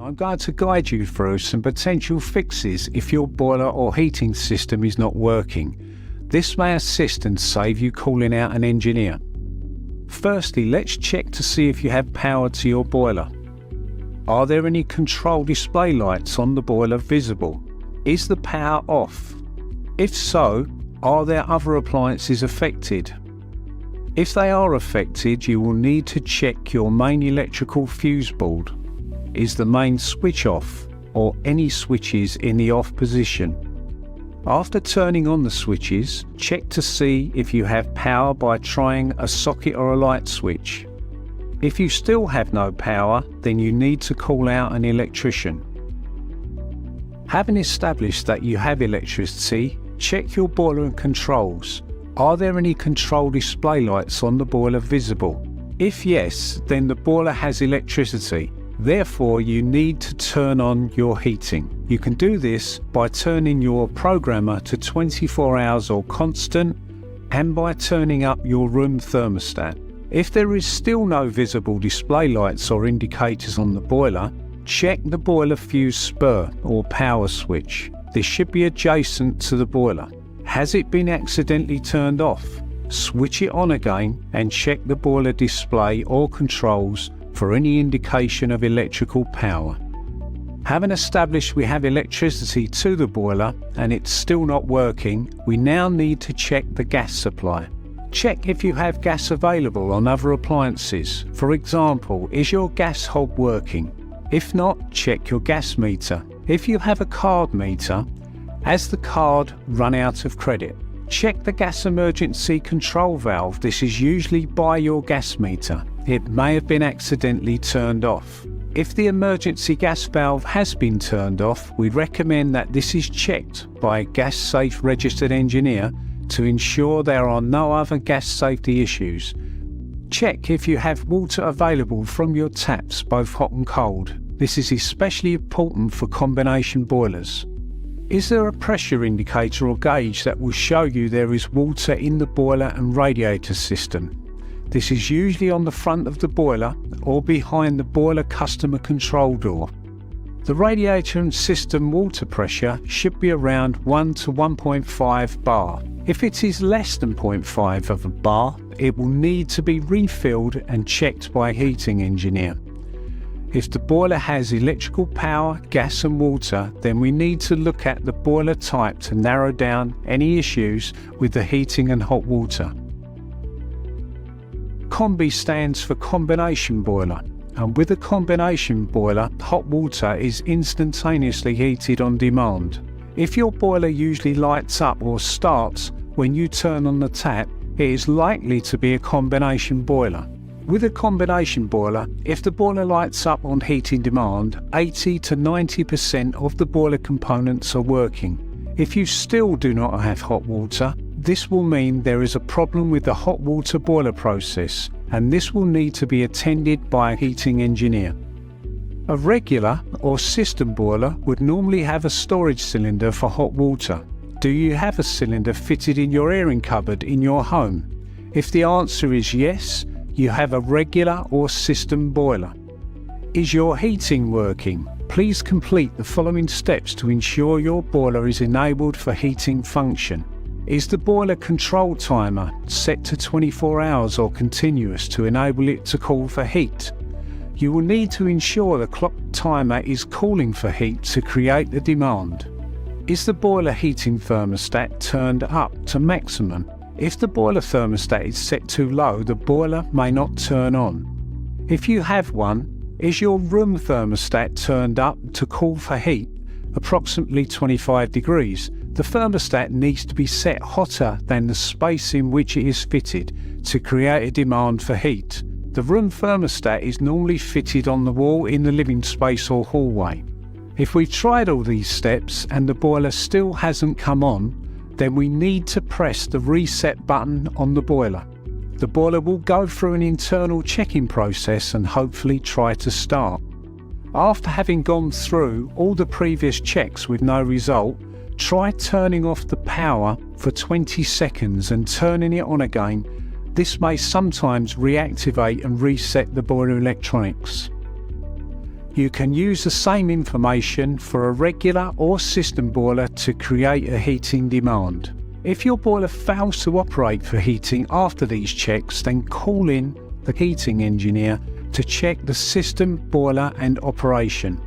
I'm going to guide you through some potential fixes if your boiler or heating system is not working. This may assist and save you calling out an engineer. Firstly, let's check to see if you have power to your boiler. Are there any control display lights on the boiler visible? Is the power off? If so, are there other appliances affected? If they are affected, you will need to check your main electrical fuse board. Is the main switch off or any switches in the off position? After turning on the switches, check to see if you have power by trying a socket or a light switch. If you still have no power, then you need to call out an electrician. Having established that you have electricity, check your boiler and controls. Are there any control display lights on the boiler visible? If yes, then the boiler has electricity. Therefore, you need to turn on your heating. You can do this by turning your programmer to 24 hours or constant and by turning up your room thermostat. If there is still no visible display lights or indicators on the boiler, check the boiler fuse spur or power switch. This should be adjacent to the boiler. Has it been accidentally turned off? Switch it on again and check the boiler display or controls for any indication of electrical power. Having established we have electricity to the boiler and it's still not working, we now need to check the gas supply. Check if you have gas available on other appliances. For example, is your gas hob working? If not, check your gas meter. If you have a card meter, has the card run out of credit? Check the gas emergency control valve. This is usually by your gas meter. It may have been accidentally turned off. If the emergency gas valve has been turned off, we recommend that this is checked by a gas safe registered engineer to ensure there are no other gas safety issues. Check if you have water available from your taps, both hot and cold. This is especially important for combination boilers. Is there a pressure indicator or gauge that will show you there is water in the boiler and radiator system? This is usually on the front of the boiler or behind the boiler customer control door. The radiator and system water pressure should be around 1 to 1.5 bar. If it is less than 0.5 of a bar, it will need to be refilled and checked by a heating engineer. If the boiler has electrical power, gas and water, then we need to look at the boiler type to narrow down any issues with the heating and hot water. Combi stands for combination boiler, and with a combination boiler, hot water is instantaneously heated on demand. If your boiler usually lights up or starts when you turn on the tap, it is likely to be a combination boiler. With a combination boiler, if the boiler lights up on heating demand, 80 to 90% of the boiler components are working. If you still do not have hot water, this will mean there is a problem with the hot water boiler process, and this will need to be attended by a heating engineer. A regular or system boiler would normally have a storage cylinder for hot water. Do you have a cylinder fitted in your airing cupboard in your home? If the answer is yes, you have a regular or system boiler. Is your heating working? Please complete the following steps to ensure your boiler is enabled for heating function. Is the boiler control timer set to 24 hours or continuous to enable it to call for heat? You will need to ensure the clock timer is calling for heat to create the demand. Is the boiler heating thermostat turned up to maximum? If the boiler thermostat is set too low, the boiler may not turn on. If you have one, is your room thermostat turned up to call for heat, approximately 25 degrees? The thermostat needs to be set hotter than the space in which it is fitted to create a demand for heat. The room thermostat is normally fitted on the wall in the living space or hallway. If we've tried all these steps and the boiler still hasn't come on, then we need to press the reset button on the boiler. The boiler will go through an internal checking process and hopefully try to start. After having gone through all the previous checks with no result, try turning off the power for 20 seconds and turning it on again. This may sometimes reactivate and reset the boiler electronics. You can use the same information for a regular or system boiler to create a heating demand. If your boiler fails to operate for heating after these checks, then call in the heating engineer to check the system, boiler and operation.